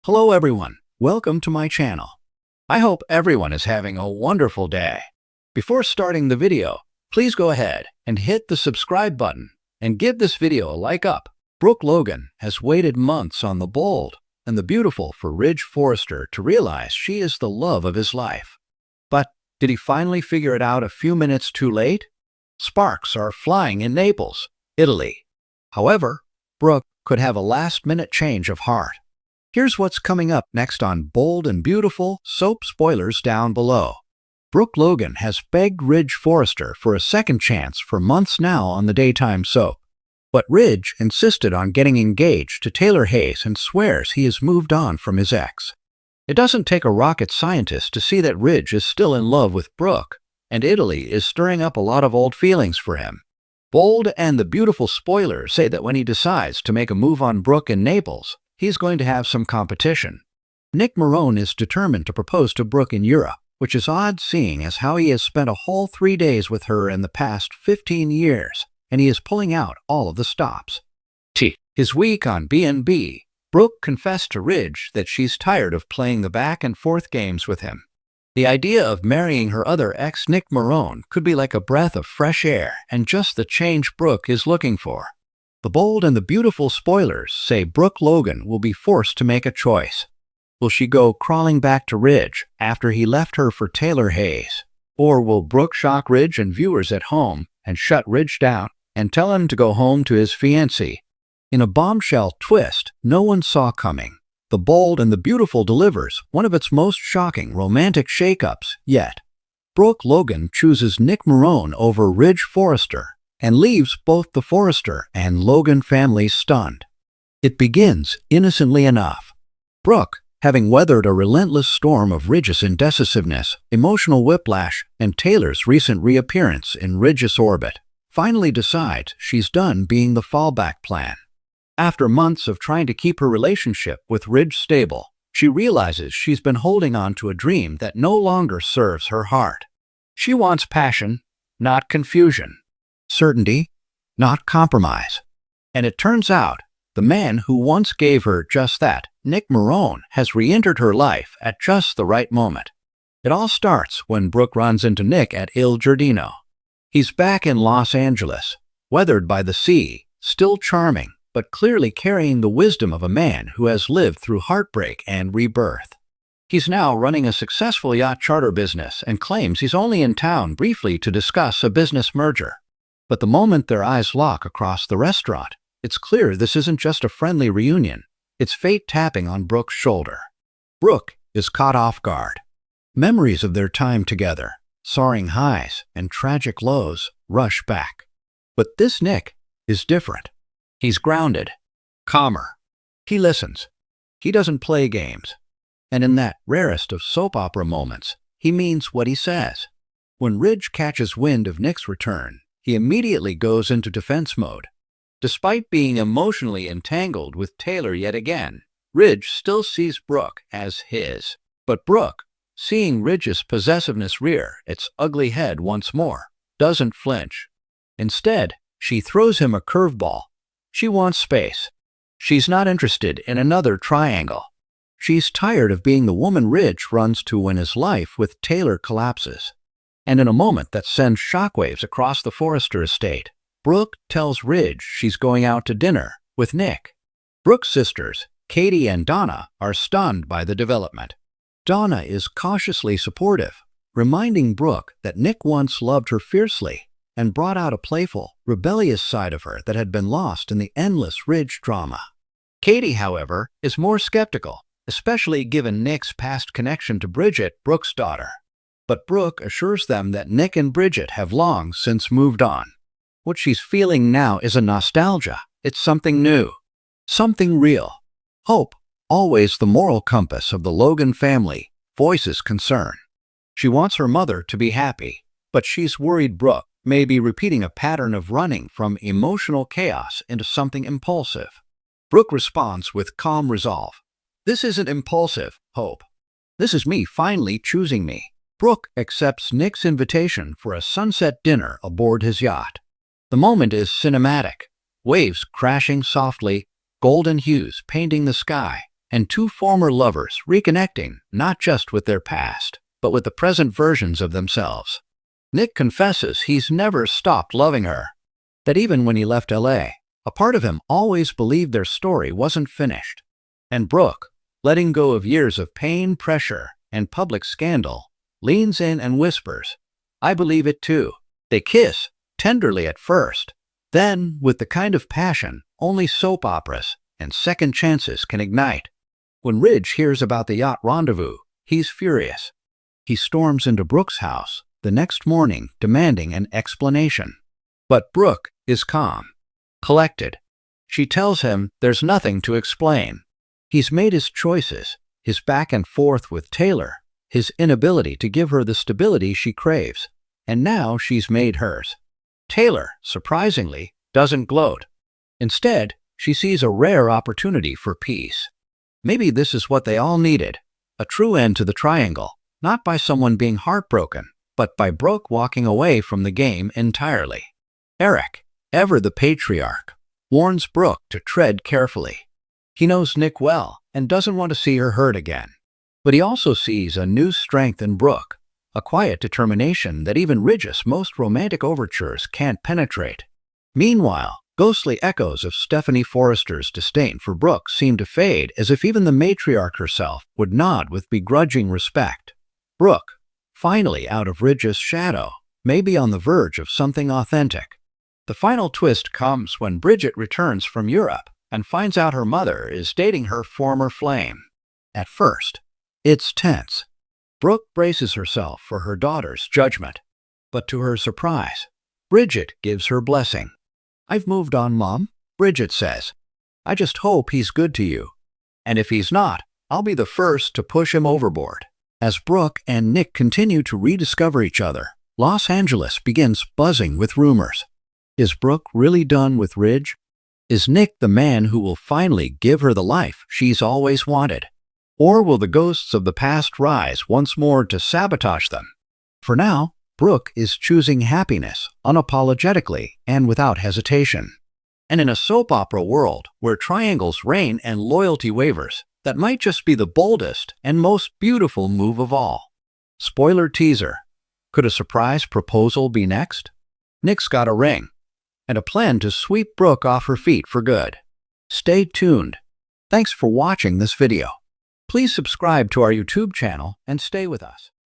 Hello everyone, welcome to my channel. I hope everyone is having a wonderful day. Before starting the video, please go ahead and hit the subscribe button and give this video a like up. Brooke Logan has waited months on the bold and the beautiful for Ridge Forrester to realize she is the love of his life. But did he finally figure it out a few minutes too late? Sparks are flying in Naples, Italy. However, Brooke could have a last-minute change of heart. Here's what's coming up next on Bold and Beautiful. Soap spoilers down below. Brooke Logan has begged Ridge Forrester for a second chance for months now on the daytime soap. But Ridge insisted on getting engaged to Taylor Hayes and swears he has moved on from his ex. It doesn't take a rocket scientist to see that Ridge is still in love with Brooke, and Italy is stirring up a lot of old feelings for him. Bold and the Beautiful spoilers say that when he decides to make a move on Brooke in Naples, he's going to have some competition. Nick Marone is determined to propose to Brooke in Europe, which is odd seeing as how he has spent a whole 3 days with her in the past 15 years, and he is pulling out all of the stops. His week on B&B, Brooke confessed to Ridge that she's tired of playing the back-and-forth games with him. The idea of marrying her other ex, Nick Marone, could be like a breath of fresh air and just the change Brooke is looking for. The Bold and the Beautiful spoilers say Brooke Logan will be forced to make a choice. Will she go crawling back to Ridge after he left her for Taylor Hayes? Or will Brooke shock Ridge and viewers at home and shut Ridge down and tell him to go home to his fiancée? In a bombshell twist no one saw coming, The Bold and the Beautiful delivers one of its most shocking romantic shakeups yet. Brooke Logan chooses Nick Marone over Ridge Forrester and leaves both the Forrester and Logan families stunned. It begins innocently enough. Brooke, having weathered a relentless storm of Ridge's indecisiveness, emotional whiplash, and Taylor's recent reappearance in Ridge's orbit, finally decides she's done being the fallback plan. After months of trying to keep her relationship with Ridge stable, she realizes she's been holding on to a dream that no longer serves her heart. She wants passion, not confusion. Certainty, not compromise. And it turns out, the man who once gave her just that, Nick Marone, has re-entered her life at just the right moment. It all starts when Brooke runs into Nick at Il Giardino. He's back in Los Angeles, weathered by the sea, still charming, but clearly carrying the wisdom of a man who has lived through heartbreak and rebirth. He's now running a successful yacht charter business and claims he's only in town briefly to discuss a business merger. But the moment their eyes lock across the restaurant, it's clear this isn't just a friendly reunion. It's fate tapping on Brooke's shoulder. Brooke is caught off guard. Memories of their time together, soaring highs and tragic lows, rush back. But this Nick is different. He's grounded, calmer. He listens. He doesn't play games. And in that rarest of soap opera moments, he means what he says. When Ridge catches wind of Nick's return, he immediately goes into defense mode. Despite being emotionally entangled with Taylor yet again, Ridge still sees Brooke as his. But Brooke, seeing Ridge's possessiveness rear its ugly head once more, doesn't flinch. Instead, she throws him a curveball. She wants space. She's not interested in another triangle. She's tired of being the woman Ridge runs to when his life with Taylor collapses. And in a moment that sends shockwaves across the Forrester estate, Brooke tells Ridge she's going out to dinner with Nick. Brooke's sisters, Katie and Donna, are stunned by the development. Donna is cautiously supportive, reminding Brooke that Nick once loved her fiercely and brought out a playful, rebellious side of her that had been lost in the endless Ridge drama. Katie, however, is more skeptical, especially given Nick's past connection to Bridget, Brooke's daughter. But Brooke assures them that Nick and Bridget have long since moved on. What she's feeling now isn't nostalgia, it's something new, something real. Hope, always the moral compass of the Logan family, voices concern. She wants her mother to be happy, but she's worried Brooke may be repeating a pattern of running from emotional chaos into something impulsive. Brooke responds with calm resolve. This isn't impulsive, Hope. This is me finally choosing me. Brooke accepts Nick's invitation for a sunset dinner aboard his yacht. The moment is cinematic, waves crashing softly, golden hues painting the sky, and two former lovers reconnecting not just with their past, but with the present versions of themselves. Nick confesses he's never stopped loving her, that even when he left LA, a part of him always believed their story wasn't finished. And Brooke, letting go of years of pain, pressure, and public scandal, leans in and whispers, "I believe it too." They kiss, tenderly at first, then with the kind of passion only soap operas and second chances can ignite. When Ridge hears about the yacht rendezvous, he's furious. He storms into Brooke's house the next morning demanding an explanation. But Brooke is calm, collected. She tells him there's nothing to explain. He's made his choices, his back and forth with Taylor, his inability to give her the stability she craves, and now she's made hers. Taylor, surprisingly, doesn't gloat. Instead, she sees a rare opportunity for peace. Maybe this is what they all needed, a true end to the triangle, not by someone being heartbroken, but by Brooke walking away from the game entirely. Eric, ever the patriarch, warns Brooke to tread carefully. He knows Nick well and doesn't want to see her hurt again. But he also sees a new strength in Brooke, a quiet determination that even Ridge's most romantic overtures can't penetrate. Meanwhile, ghostly echoes of Stephanie Forrester's disdain for Brooke seem to fade, as if even the matriarch herself would nod with begrudging respect. Brooke, finally out of Ridge's shadow, may be on the verge of something authentic. The final twist comes when Bridget returns from Europe and finds out her mother is dating her former flame. At first, it's tense. Brooke braces herself for her daughter's judgment, but to her surprise, Bridget gives her blessing. "I've moved on, Mom," Bridget says. "I just hope he's good to you. And if he's not, I'll be the first to push him overboard." As Brooke and Nick continue to rediscover each other, Los Angeles begins buzzing with rumors. Is Brooke really done with Ridge? Is Nick the man who will finally give her the life she's always wanted? Or will the ghosts of the past rise once more to sabotage them? For now, Brooke is choosing happiness unapologetically and without hesitation. And in a soap opera world where triangles reign and loyalty wavers, that might just be the boldest and most beautiful move of all. Spoiler teaser. Could a surprise proposal be next? Nick's got a ring and a plan to sweep Brooke off her feet for good. Stay tuned. Thanks for watching this video. Please subscribe to our YouTube channel and stay with us.